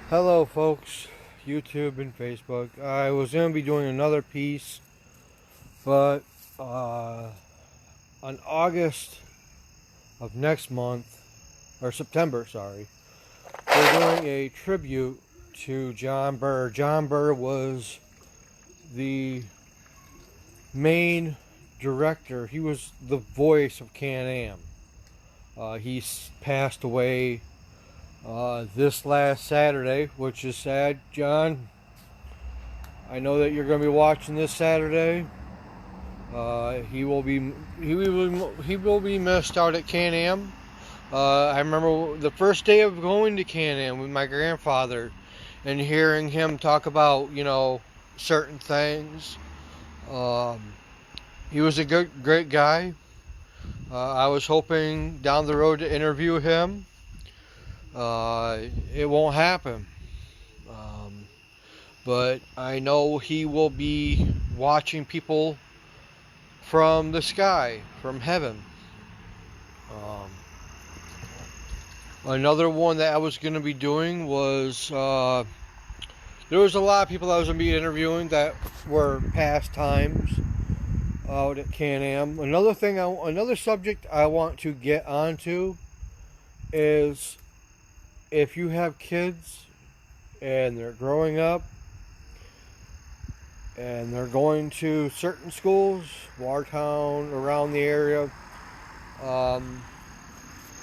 Hello, folks, YouTube and Facebook. I was going to be doing another piece, but on August of next month, or September, sorry, we're doing a tribute to John Burr. John Burr was the main director, he was the voice of Can-Am. He's passed away this last Saturday, which is sad. John, I know that you're going to be watching this Saturday. He will be missed out at Can-Am. I remember the first day of going to Can-Am with my grandfather and hearing him talk about certain things. He was a great guy. I was hoping down the road to interview him. It won't happen. But I know he will be watching people from the sky, from heaven. Another one that I was going to be doing was, there was a lot of people I was going to be interviewing that were past times out at Can-Am. Another subject I want to get onto is if you have kids and they're growing up and they're going to certain schools, Watertown, around the area,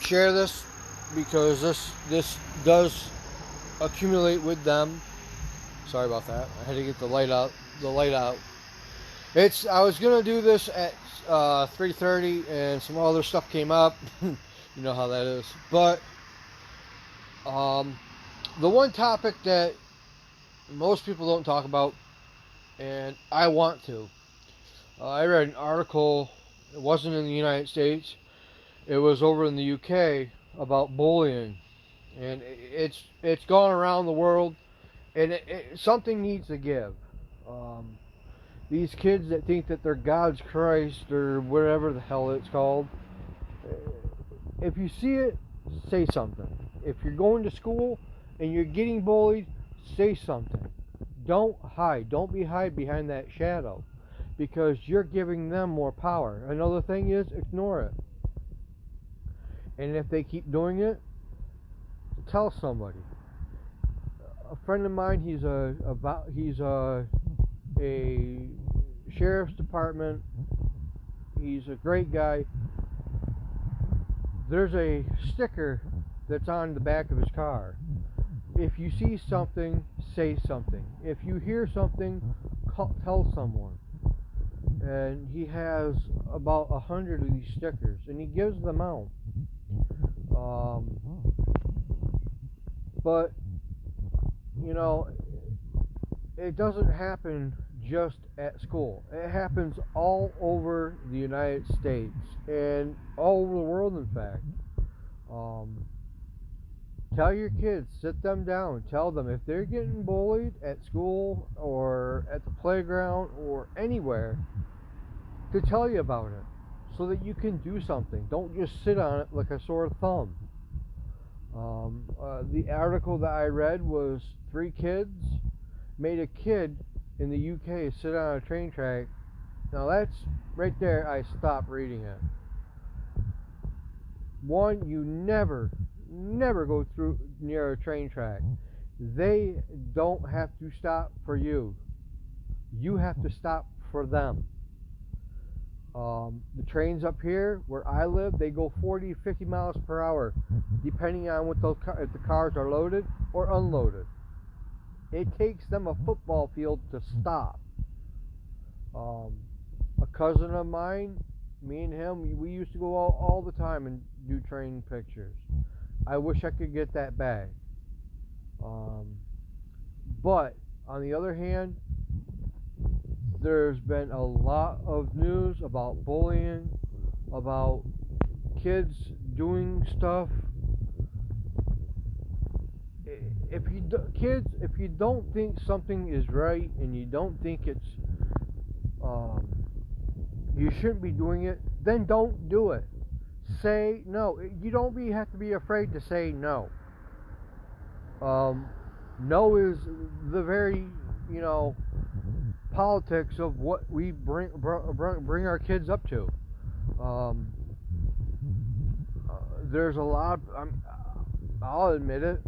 share this because this does accumulate with them. Sorry about that. I had to get the light out. I was gonna do this at 3:30, and some other stuff came up. You know how that is. But the one topic that most people don't talk about, and I want to. I read an article. It wasn't in the United States. It was over in the UK about bullying, and it's gone around the world, and something needs to give. These kids that think that they're God's Christ or whatever the hell it's called. If you see it, say something. If you're going to school and you're getting bullied, say something. Don't hide. Don't hide behind that shadow, because you're giving them more power. Another thing is ignore it. And if they keep doing it, tell somebody. A friend of mine, he's a sheriff's department. He's a great guy. There's a sticker that's on the back of his car. If you see something, say something. If you hear something, tell someone. And he has about 100 of these stickers, and he gives them out. But it doesn't happen just at school. It happens all over the United States and all over the world, in fact. Tell your kids, sit them down, tell them if they're getting bullied at school or at the playground or anywhere, to tell you about it so that you can do something. Don't just sit on it like a sore thumb. The article that I read was 3 kids made a kid in the UK sit on a train track. Now that's right there, I stopped reading it. One, you never go through near a train track. They don't have to stop for you. You have to stop for them. The trains up here where I live, they go 40, 50 miles per hour, depending on if the cars are loaded or unloaded. It takes them a football field to stop. A cousin of mine, me and him, we used to go all the time and do train pictures. I wish I could get that back. But on the other hand, there's been a lot of news about bullying, about kids doing stuff. If you don't think something is right and you don't think it's you shouldn't be doing it, then don't do it. Say no. You don't have to be afraid to say no. No is the very, you know, politics of what we bring our kids up to. Um, there's a lot. I'll admit it.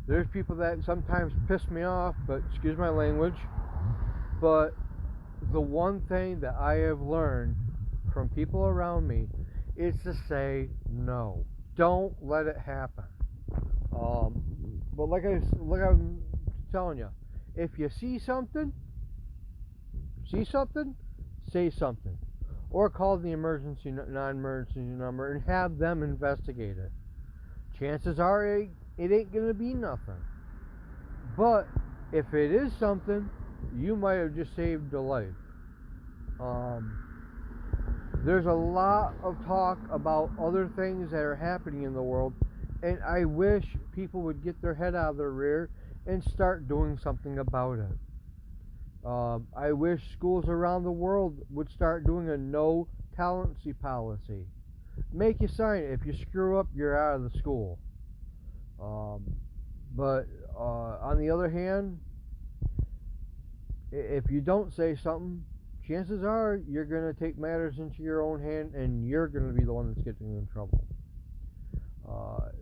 There's people that sometimes piss me off, but excuse my language. But the one thing that I have learned from people around me is to say no. Don't let it happen. But like I'm telling you, if you see something, say something, or call the non-emergency number and have them investigate it. Chances are it ain't gonna be nothing. But if it is something, you might have just saved a life. There's a lot of talk about other things that are happening in the world, and I wish people would get their head out of their rear and start doing something about it. I wish schools around the world would start doing a no talency policy. Make you sign it. If you screw up, you're out of the school. But on the other hand, if you don't say something, chances are you're going to take matters into your own hand, and you're going to be the one that's getting in trouble.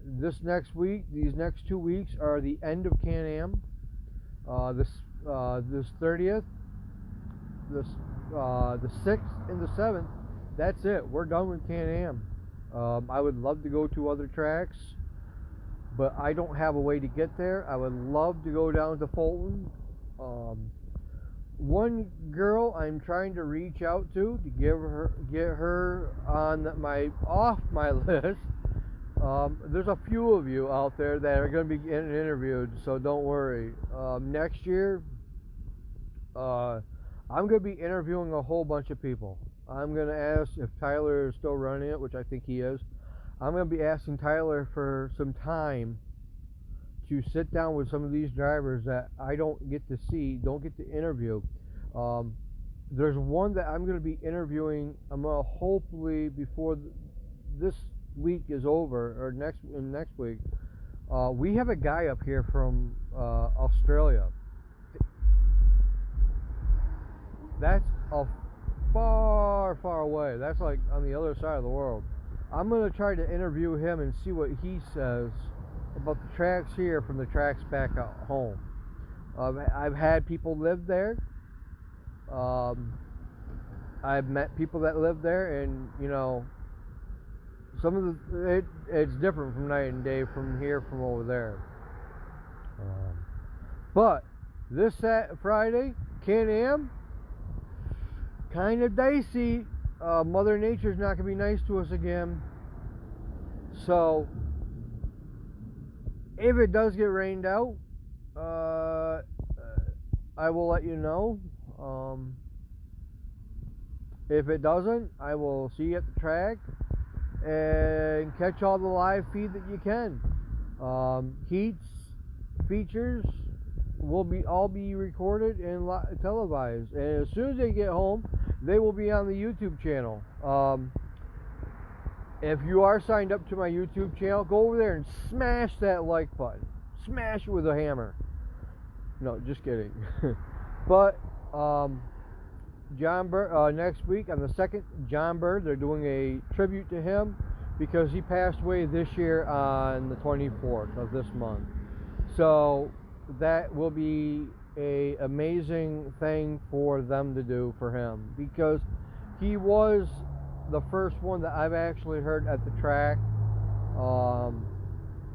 This next week, these next 2 weeks are the end of Can-Am. This 30th, the 6th, and the 7th. That's it. We're done with Can-Am. I would love to go to other tracks, but I don't have a way to get there. I would love to go down to Fulton. One girl I'm trying to reach out to get her on off my list. There's a few of you out there that are going to be getting interviewed, so don't worry. Next year, I'm going to be interviewing a whole bunch of people. I'm going to ask if Tyler is still running it, which I think he is. I'm going to be asking Tyler for some time to sit down with some of these drivers that I don't get to interview. There's one that I'm going to be interviewing. I'm going to hopefully before this week is over, or next week. We have a guy up here from Australia. That's a far away. That's like on the other side of the world. I'm going to try to interview him and see what he says about the tracks here from the tracks back at home. I've had people live there. I've met people that live there, and you know, some of it's different from night and day from here from over there. But this Friday, Can-Am, kind of dicey. Mother Nature's not going to be nice to us again. So, if it does get rained out, I will let you know. If it doesn't, I will see you at the track and catch all the live feed that you can. Heats, features will all be recorded and televised. And as soon as they get home, they will be on the YouTube channel. If you are signed up to my YouTube channel, go over there and smash that like button. Smash it with a hammer. No, just kidding. But John Burr, next week on the 2nd, John Burr, they're doing a tribute to him because he passed away this year on the 24th of this month. So that will be an amazing thing for them to do for him, because he was the first one that I've actually heard at the track.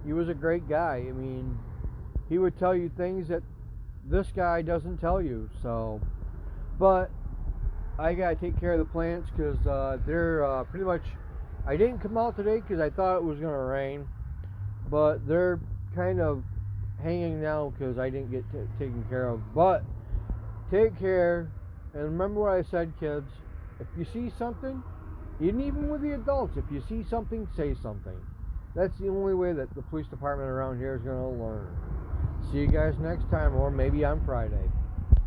He was a great guy. I mean, he would tell you things that this guy doesn't tell you. So, but I gotta take care of the plants because they're pretty much. I didn't come out today because I thought it was gonna rain, but they're kind of hanging now because I didn't get taken care of. But take care, and remember what I said, kids. If you see something, even with the adults, if you see something, say something. That's the only way that the police department around here is going to learn. See you guys next time, or maybe on Friday.